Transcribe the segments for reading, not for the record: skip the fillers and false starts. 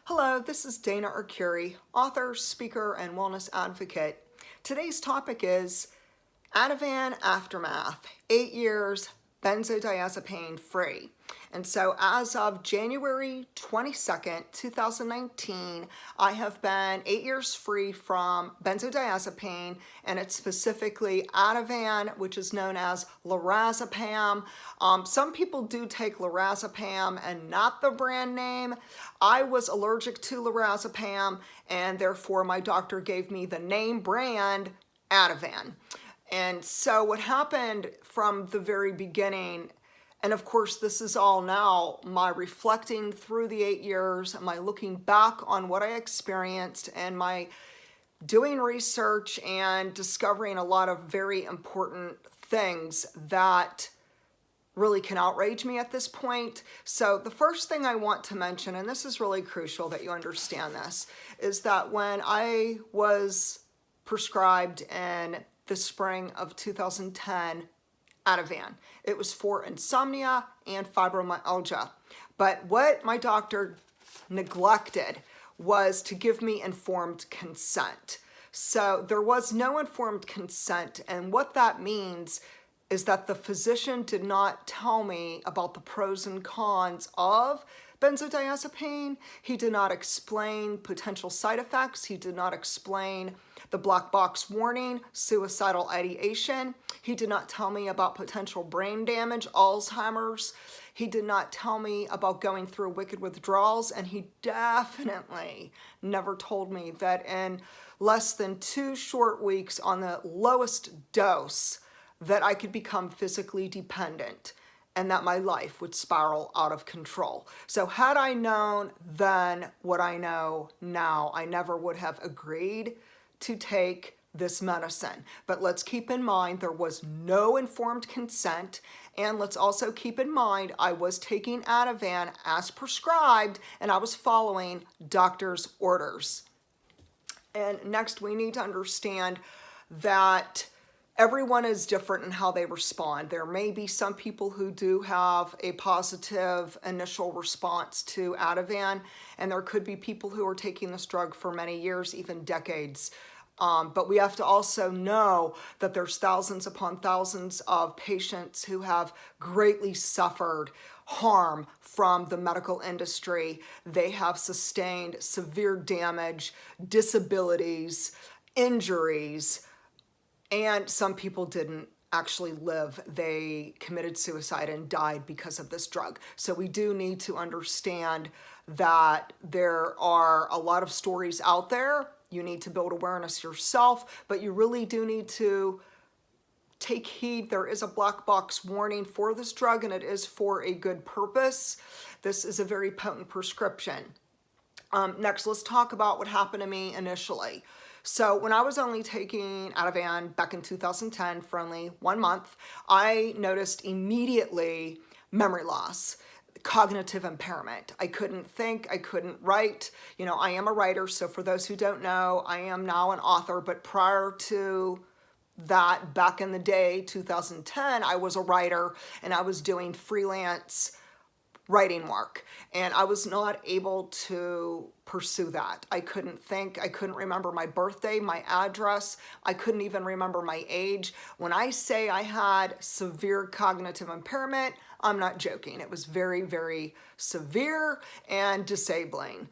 Hello, this is Dana Arcuri, author, speaker, and wellness advocate. Today's topic is Ativan Aftermath, 8 years benzodiazepine free. And so as of January 22nd, 2019, I have been 8 years free from benzodiazepine, and it's specifically Ativan, which is known as lorazepam. Some people do take lorazepam and not the brand name. I was allergic to lorazepam, and therefore my doctor gave me the name brand Ativan. And so what happened from the very beginning, and of course this is all now my reflecting through the 8 years, my looking back on what I experienced, and my doing research and discovering a lot of very important things that really can outrage me at this point. So the first thing I want to mention, and this is really crucial that you understand this, is that when I was prescribed in the spring of 2010 Ativan, it was for insomnia and fibromyalgia. But what my doctor neglected was to give me informed consent. So there was no informed consent, and what that means is that the physician did not tell me about the pros and cons of benzodiazepine. He did not explain potential side effects. He did not explain the black box warning, suicidal ideation. He did not tell me about potential brain damage, Alzheimer's. He did not tell me about going through wicked withdrawals, and he definitely never told me that in less than 2 short weeks on the lowest dose that I could become physically dependent and that my life would spiral out of control. So had I known then what I know now, I never would have agreed to take this medicine. But let's keep in mind there was no informed consent, and let's also keep in mind I was taking Ativan as prescribed and I was following doctor's orders. And next, we need to understand that everyone is different in how they respond. There may be some people who do have a positive initial response to Ativan, and there could be people who are taking this drug for many years, even decades. But we have to also know that there's thousands upon thousands of patients who have greatly suffered harm from the medical industry. They have sustained severe damage, disabilities, injuries, and some people didn't actually live. They committed suicide and died because of this drug. So we do need to understand that there are a lot of stories out there. You need to build awareness yourself, but you really do need to take heed. There is a black box warning for this drug, and it is for a good purpose. This is a very potent prescription. Next, let's talk about what happened to me initially. So when I was only taking Ativan back in 2010 for only 1 month, I noticed immediately memory loss, cognitive impairment. I couldn't think, I couldn't write. You know, I am a writer, so for those who don't know, I am now an author, but prior to that, back in the day, 2010, I was a writer and I was doing freelance writing work, and I was not able to pursue that. I couldn't think, I couldn't remember my birthday, my address, I couldn't even remember my age. When I say I had severe cognitive impairment, I'm not joking. It was very, very severe and disabling.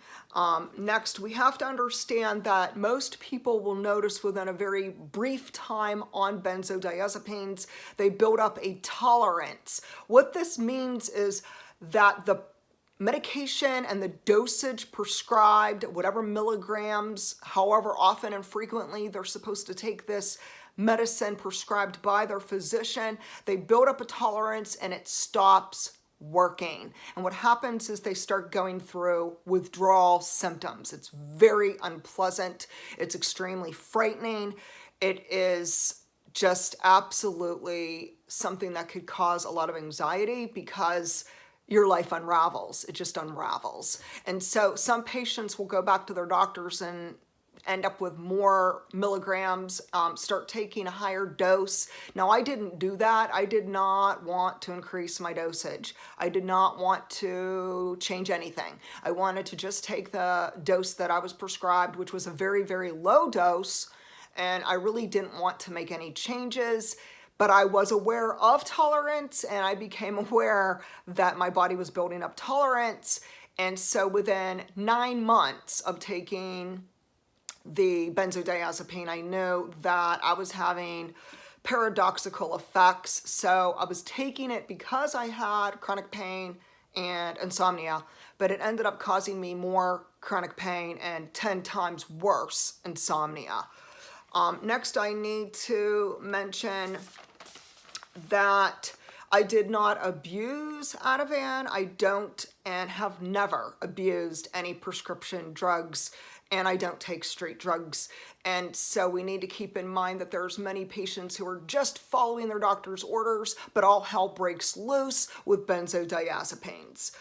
Next, we have to understand that most people will notice within a very brief time on benzodiazepines, they build up a tolerance. What this means is that the medication and the dosage prescribed, whatever milligrams, however often and frequently they're supposed to take this medicine prescribed by their physician, they build up a tolerance and it stops working. And what happens is they start going through withdrawal symptoms. It's very unpleasant. It's extremely frightening. It is just absolutely something that could cause a lot of anxiety because your life unravels. It just unravels. And so some patients will go back to their doctors and end up with more milligrams, start taking a higher dose. Now, I didn't do that. I did not want to increase my dosage. I did not want to change anything. I wanted to just take the dose that I was prescribed, which was a very, very low dose, and I really didn't want to make any changes. But I was aware of tolerance, and I became aware that my body was building up tolerance. And so within 9 months of taking the benzodiazepine, I knew that I was having paradoxical effects. So I was taking it because I had chronic pain and insomnia, but it ended up causing me more chronic pain and 10 times worse insomnia. Next, I need to mention that I did not abuse Ativan. I don't and have never abused any prescription drugs, and I don't take street drugs. And so we need to keep in mind that there's many patients who are just following their doctor's orders, but all hell breaks loose with benzodiazepines.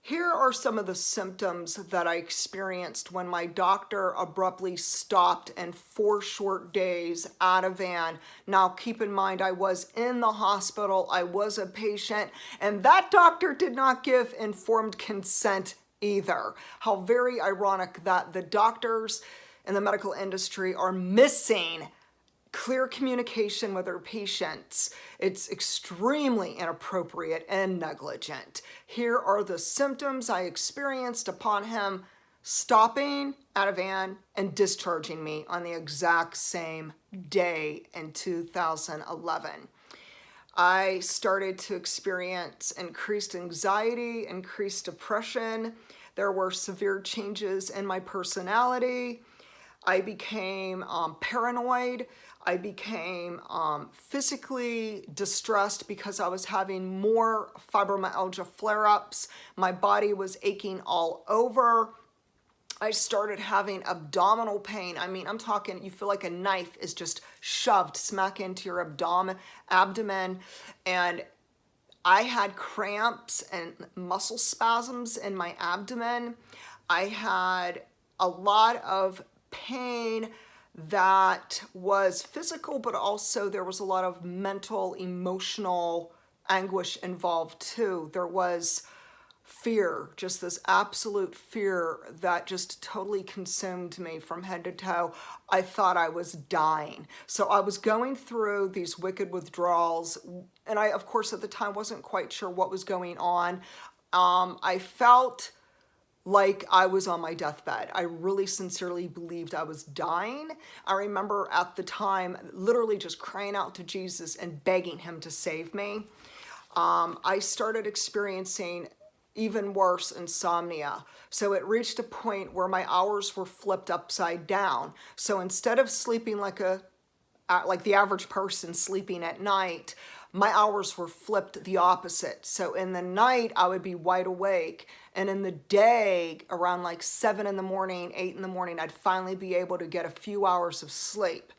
Here are some of the symptoms that I experienced when my doctor abruptly stopped in 4 short days Ativan. Now, keep in mind, I was in the hospital, I was a patient, and that doctor did not give informed consent either. How very ironic that the doctors in the medical industry are missing clear communication with their patients. It's extremely inappropriate and negligent. Here are the symptoms I experienced upon him stopping Ativan and discharging me on the exact same day in 2011. I started to experience increased anxiety, increased depression. There were severe changes in my personality. I became paranoid. I became physically distressed because I was having more fibromyalgia flare-ups. My body was aching all over. I started having abdominal pain. I mean, I'm talking, you feel like a knife is just shoved smack into your abdomen. And I had cramps and muscle spasms in my abdomen. I had a lot of pain that was physical, but also there was a lot of mental, emotional anguish involved too. There was fear, just this absolute fear that just totally consumed me from head to toe. I thought I was dying. So I was going through these wicked withdrawals, and I, of course, at the time wasn't quite sure what was going on. I felt like I was on my deathbed. I really sincerely believed I was dying. I remember at the time literally just crying out to Jesus and begging him to save me. I started experiencing even worse insomnia. So it reached a point where my hours were flipped upside down. So instead of sleeping like the average person sleeping at night, my hours were flipped the opposite. So in the night, I would be wide awake. And in the day, around like 7 in the morning, 8 in the morning, I'd finally be able to get a few hours of sleep.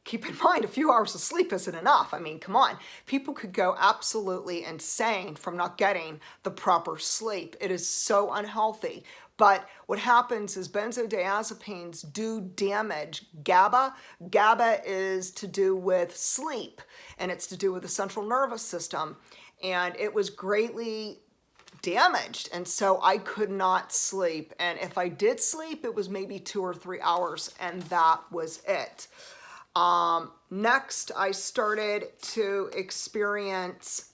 Keep in mind, a few hours of sleep isn't enough. I mean, come on. People could go absolutely insane from not getting the proper sleep. It is so unhealthy. But what happens is benzodiazepines do damage GABA. GABA is to do with sleep, and it's to do with the central nervous system. And it was greatly damaged, and so I could not sleep. And if I did sleep, it was maybe 2 or 3 hours, and that was it. Next, I started to experience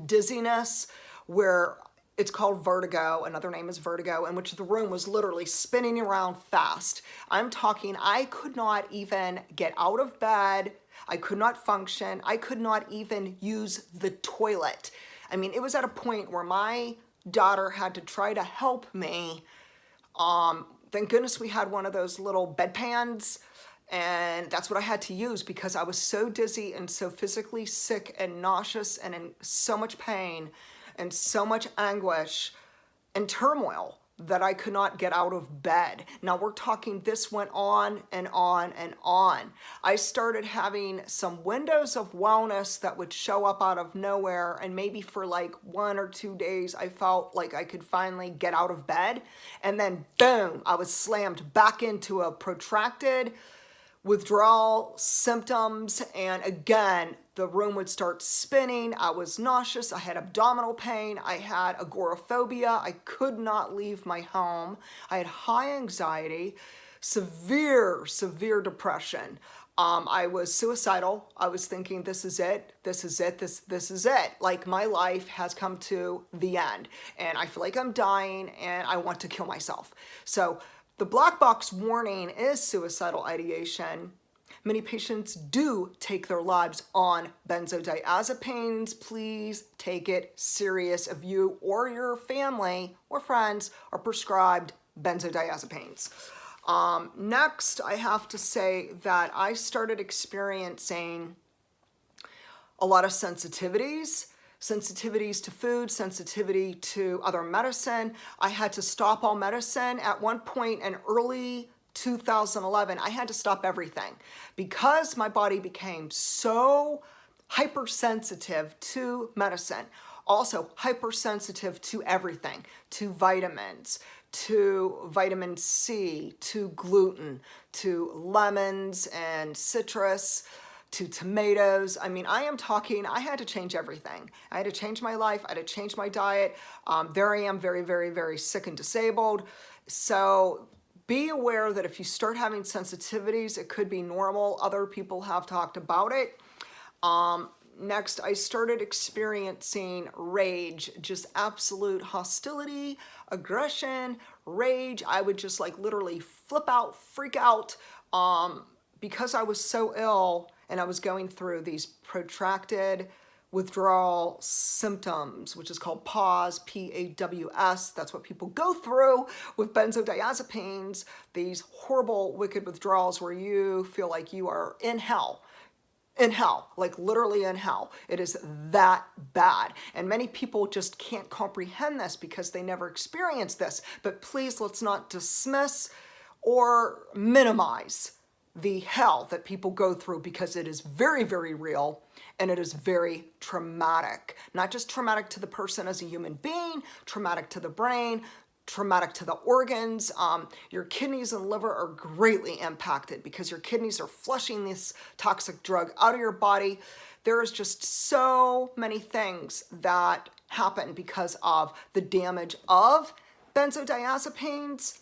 dizziness, where it's called Vertigo. Another name is Vertigo, in which the room was literally spinning around fast. I'm talking, I could not even get out of bed. I could not function. I could not even use the toilet. I mean, it was at a point where my daughter had to try to help me. Thank goodness we had one of those little bedpans, and that's what I had to use because I was so dizzy and so physically sick and nauseous and in so much pain and so much anguish and turmoil that I could not get out of bed. Now we're talking, this went on and on and on. I started having some windows of wellness that would show up out of nowhere, and maybe for like 1 or 2 days I felt like I could finally get out of bed, and then boom, I was slammed back into a protracted withdrawal symptoms, and again the room would start spinning. I was nauseous, I had abdominal pain, I had agoraphobia, I could not leave my home, I had high anxiety, severe depression. I was suicidal. I was thinking, this is it, this is it, this is it. Like, my life has come to the end and I feel like I'm dying and I want to kill myself. So the black box warning is suicidal ideation. Many patients do take their lives on benzodiazepines. Please take it serious if you or your family or friends are prescribed benzodiazepines. Next, I have to say that I started experiencing a lot of sensitivities to food, sensitivity to other medicine. I had to stop all medicine. At one point in early 2011, I had to stop everything because my body became so hypersensitive to medicine, also hypersensitive to everything, to vitamins, to vitamin C, to gluten, to lemons and citrus, to tomatoes. I mean, I had to change everything. I had to change my life. I had to change my diet. There I am, very sick and disabled. So be aware that if you start having sensitivities, it could be normal. Other people have talked about it. Next, I started experiencing rage, just absolute hostility, aggression, rage. I would just like literally flip out, freak out, because I was so ill and I was going through these protracted withdrawal symptoms, which is called PAWS, P-A-W-S. That's what people go through with benzodiazepines, these horrible, wicked withdrawals where you feel like you are in hell. In hell, like literally in hell. It is that bad. And many people just can't comprehend this because they never experienced this. But please, let's not dismiss or minimize the hell that people go through, because it is very real and it is very traumatic. Not just traumatic to the person as a human being, traumatic to the brain, traumatic to the organs. Your kidneys and liver are greatly impacted because your kidneys are flushing this toxic drug out of your body. There is just so many things that happen because of the damage of benzodiazepines.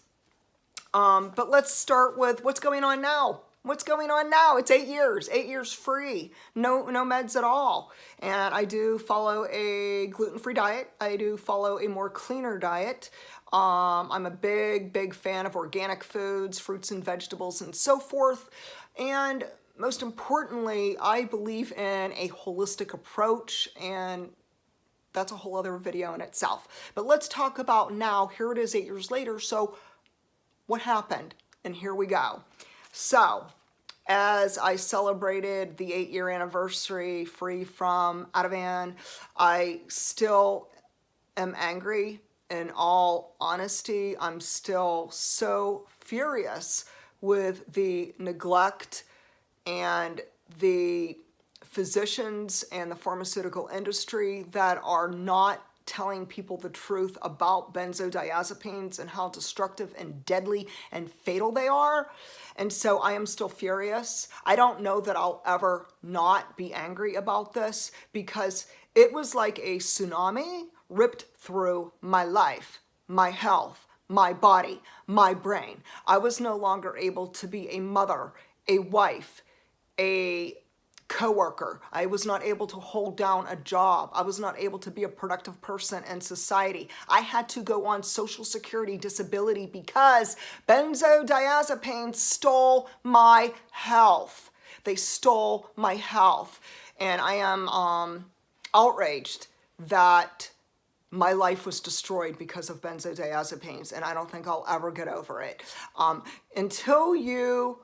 But let's start with what's going on now. What's going on now? It's 8 years free, no meds at all. And I do follow a gluten-free diet. I do follow a more cleaner diet. I'm a big fan of organic foods, fruits and vegetables and so forth. And most importantly, I believe in a holistic approach, and that's a whole other video in itself. But let's talk about now. Here it is 8 years later. So what happened? And here we go. So, as I celebrated the 8-year anniversary free from Ativan, I still am angry. In all honesty, I'm still so furious with the neglect and the physicians and the pharmaceutical industry that are not telling people the truth about benzodiazepines and how destructive and deadly and fatal they are. And so I am still furious. I don't know that I'll ever not be angry about this, because it was like a tsunami ripped through my life, my health, my body, my brain. I was no longer able to be a mother, a wife, a coworker. I was not able to hold down a job. I was not able to be a productive person in society. I had to go on Social Security disability because benzodiazepines stole my health. They stole my health. And I am outraged that my life was destroyed because of benzodiazepines, and I don't think I'll ever get over it. Until you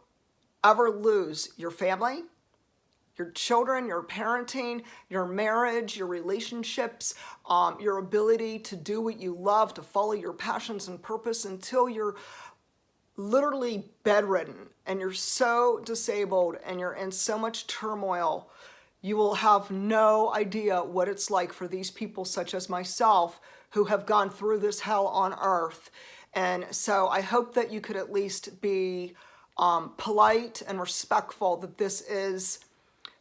ever lose your family, your children, your parenting, your marriage, your relationships, your ability to do what you love, to follow your passions and purpose until you're literally bedridden and you're so disabled and you're in so much turmoil. You will have no idea what it's like for these people such as myself who have gone through this hell on earth. And so I hope that you could at least be polite and respectful that this is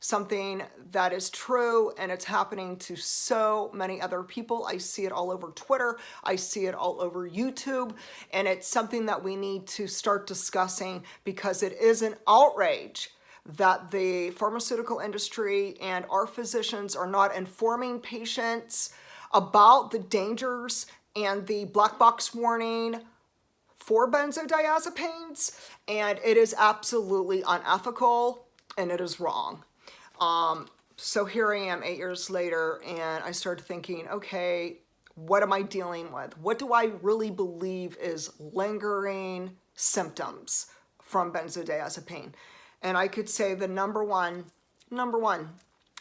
something that is true and it's happening to so many other people. I see it all over Twitter. I see it all over YouTube. And it's something that we need to start discussing because it is an outrage that the pharmaceutical industry and our physicians are not informing patients about the dangers and the black box warning for benzodiazepines. And it is absolutely unethical and it is wrong. So here I am 8 years later and I started thinking, okay, what am I dealing with? What do I really believe is lingering symptoms from benzodiazepine? And I could say the number one,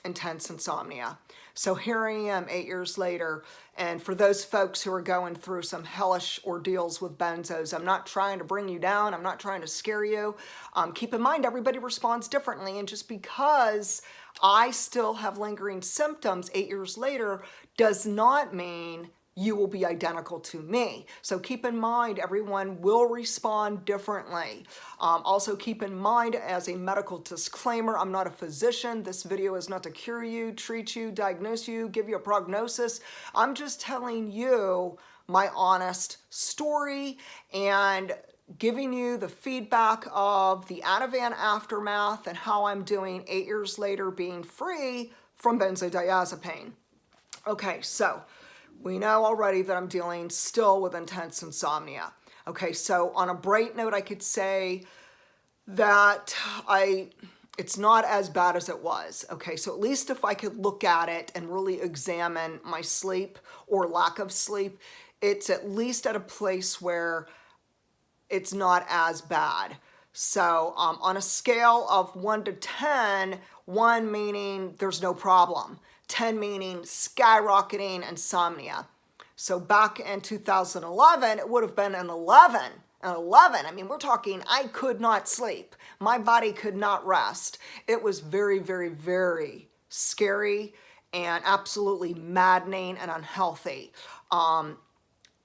intense insomnia. So here I am 8 years later, and for those folks who are going through some hellish ordeals with benzos, I'm not trying to bring you down, I'm not trying to scare you. Keep in mind, everybody responds differently, and just because I still have lingering symptoms 8 years later does not mean you will be identical to me. So keep in mind, everyone will respond differently. Also keep in mind, as a medical disclaimer, I'm not a physician. This video is not to cure you, treat you, diagnose you, give you a prognosis. I'm just telling you my honest story and giving you the feedback of the Ativan aftermath and how I'm doing 8 years later being free from benzodiazepine. Okay, so we know already that I'm dealing still with intense insomnia. Okay, so on a bright note, I could say that it's not as bad as it was. Okay, so at least if I could look at it and really examine my sleep or lack of sleep, it's at least at a place where it's not as bad. So on a scale of 1 to 10, 1 meaning there's no problem, 10 meaning skyrocketing insomnia. So back in 2011, it would have been an 11. An 11, I mean, we're talking I could not sleep. My body could not rest. It was very, very, very scary and absolutely maddening and unhealthy.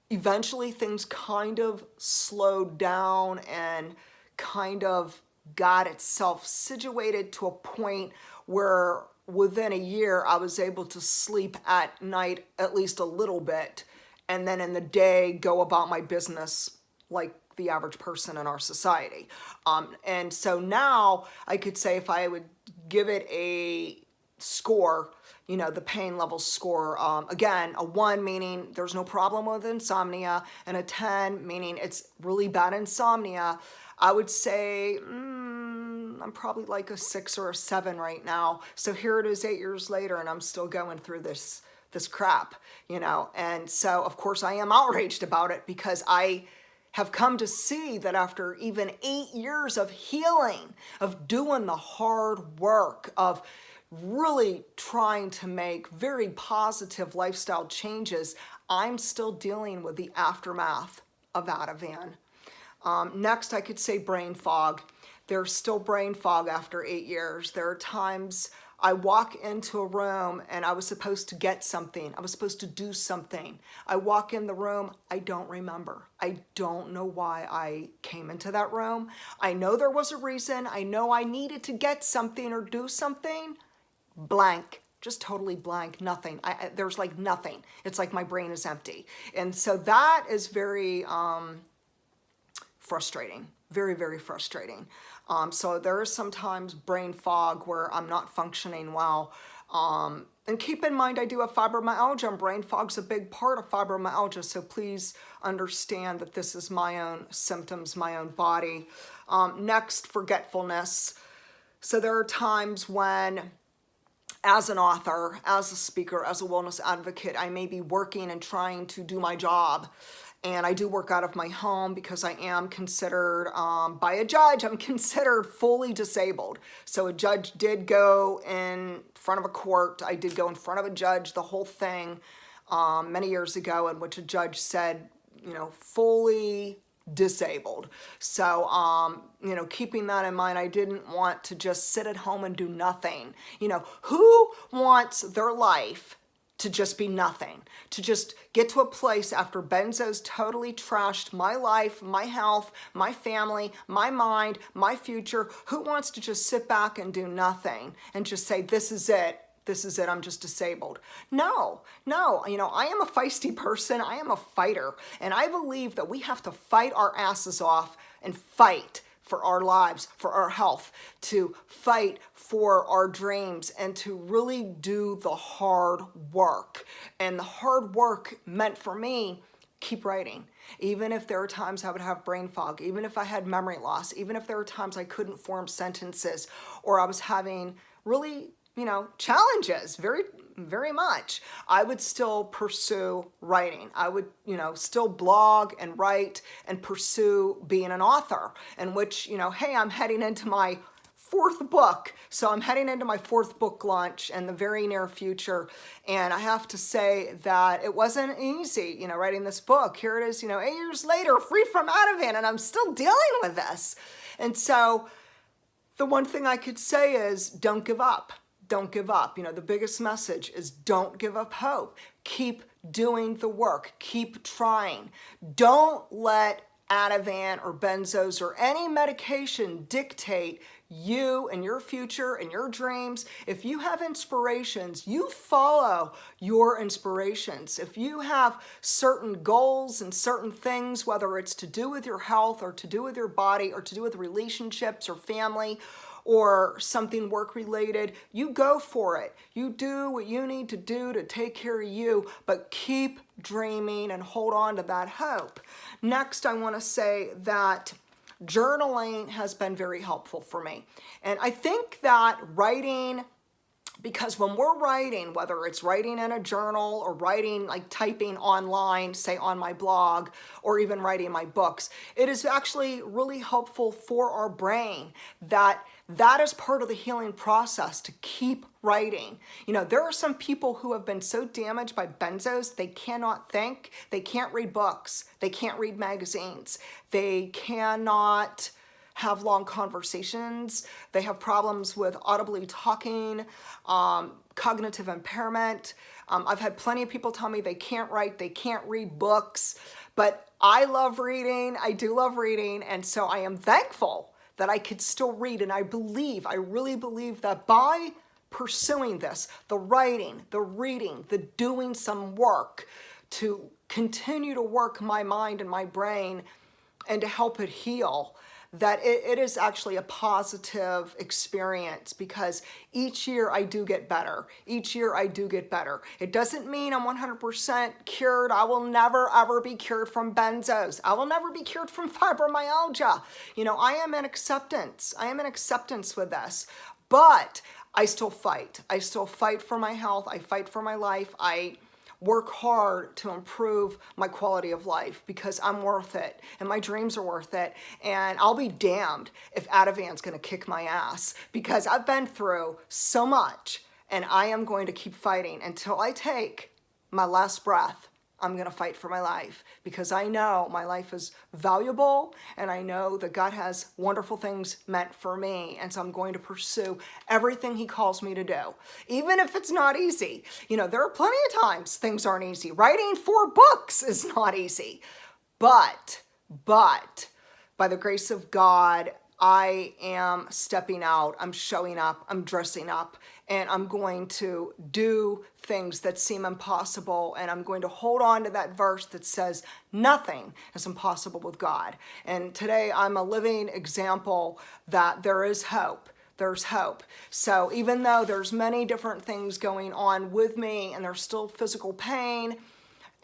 Eventually things kind of slowed down and kind of got itself situated to a point where within a year I was able to sleep at night at least a little bit, and then in the day go about my business like the average person in our society. And so now I could say, if I would give it a score, you know, the pain level score, again, a 1 meaning there's no problem with insomnia, and a 10 meaning it's really bad insomnia, I would say I'm probably like a 6 or a 7 right now. So here it is 8 years later and I'm still going through this crap, you know. And so of course I am outraged about it, because I have come to see that after even 8 years of healing, of doing the hard work, of really trying to make very positive lifestyle changes, I'm still dealing with the aftermath of Ativan. Next, I could say brain fog. There's still brain fog after 8 years. There are times I walk into a room and I was supposed to get something. I was supposed to do something. I walk in the room, I don't remember. I don't know why I came into that room. I know there was a reason. I know I needed to get something or do something. Blank. Just totally blank, nothing. There's like nothing. It's like my brain is empty. And so that is very frustrating, very, very frustrating. So there is sometimes brain fog where I'm not functioning well. And keep in mind, I do have fibromyalgia, and brain fog's a big part of fibromyalgia. So please understand that this is my own symptoms, my own body. Next, forgetfulness. So there are times when, as an author, as a speaker, as a wellness advocate, I may be working and trying to do my job, and I do work out of my home because I am considered, by a judge, I'm considered fully disabled. So a judge did go in front of a court. I did go in front of a judge, the whole thing, many years ago, in which a judge said, fully disabled. So, keeping that in mind, I didn't want to just sit at home and do nothing. Who wants their life to just be nothing, to just get to a place after Benzo's totally trashed my life, my health, my family, my mind, my future? Who wants to just sit back and do nothing and just say, this is it? This is it, I'm just disabled. No, I am a feisty person, I am a fighter, and I believe that we have to fight our asses off and fight for our lives, for our health, to fight for our dreams, and to really do the hard work. And the hard work meant for me, keep writing. Even if there are times I would have brain fog, even if I had memory loss, even if there were times I couldn't form sentences, or I was having really challenges, very, very much, I would still pursue writing. I would, still blog and write and pursue being an author, in which, hey, I'm heading into my 4th book. So I'm heading into my 4th book launch in the very near future. And I have to say that it wasn't easy, writing this book. Here it is, 8 years later, free from Ativan, and I'm still dealing with this. And so the one thing I could say is don't give up. Don't give up. The biggest message is don't give up hope. Keep doing the work. Keep trying. Don't let Ativan or benzos or any medication dictate you and your future and your dreams. If you have inspirations, you follow your inspirations. If you have certain goals and certain things, whether it's to do with your health or to do with your body or to do with relationships or family, or something work related, you go for it. You do what you need to do to take care of you, but keep dreaming and hold on to that hope. Next, I want to say that journaling has been very helpful for me. And I think that writing, because when we're writing, whether it's writing in a journal or writing, like typing online, say on my blog, or even writing my books, it is actually really helpful for our brain that is part of the healing process, to keep writing. There are some people who have been so damaged by benzos, they cannot think, they can't read books, they can't read magazines, they cannot have long conversations, they have problems with audibly talking, cognitive impairment. I've had plenty of people tell me they can't write, they can't read books, but I love reading, I do love reading, and so I am thankful that I could still read, and I really believe that by pursuing this, the writing, the reading, the doing some work to continue to work my mind and my brain and to help it heal, that it is actually a positive experience, because each year I do get better. Each year I do get better. It doesn't mean I'm 100% cured. I will never ever be cured from benzos. I will never be cured from fibromyalgia. I am in acceptance. I am in acceptance with this, but I still fight. I still fight for my health. I fight for my life. I work hard to improve my quality of life, because I'm worth it and my dreams are worth it. And I'll be damned if Ativan's gonna kick my ass, because I've been through so much, and I am going to keep fighting until I take my last breath. I'm gonna fight for my life, because I know my life is valuable, and I know that God has wonderful things meant for me, and so I'm going to pursue everything He calls me to do, even if it's not easy. There are plenty of times things aren't easy. Writing 4 books is not easy, but by the grace of God, I am stepping out, I'm showing up, I'm dressing up, and I'm going to do things that seem impossible, and I'm going to hold on to that verse that says nothing is impossible with God. And today I'm a living example that there is hope. There's hope. So even though there's many different things going on with me, and there's still physical pain,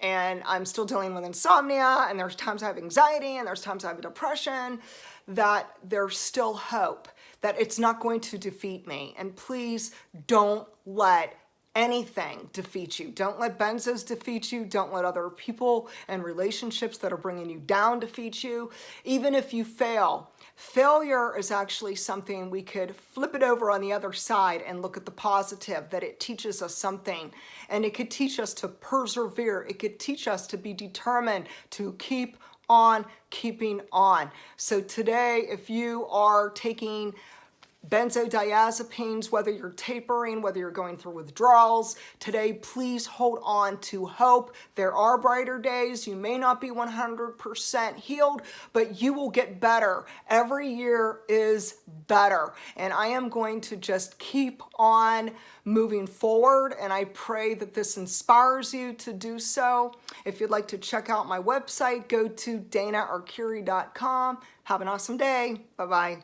and I'm still dealing with insomnia, and there's times I have anxiety, and there's times I have depression, that there's still hope, that it's not going to defeat me. And please don't let anything defeat you. Don't let benzos defeat you. Don't let other people and relationships that are bringing you down defeat you. Even if you fail, failure is actually something we could flip it over on the other side and look at the positive, that it teaches us something, and it could teach us to persevere. It could teach us to be determined to keep on keeping on. So today, if you are taking benzodiazepines, whether you're tapering, whether you're going through withdrawals, today please hold on to hope. There are brighter days. You may not be 100% healed, but you will get better. Every year is better. And I am going to just keep on moving forward, and I pray that this inspires you to do so. If you'd like to check out my website, go to danaarcuri.com. Have an awesome day. Bye-bye.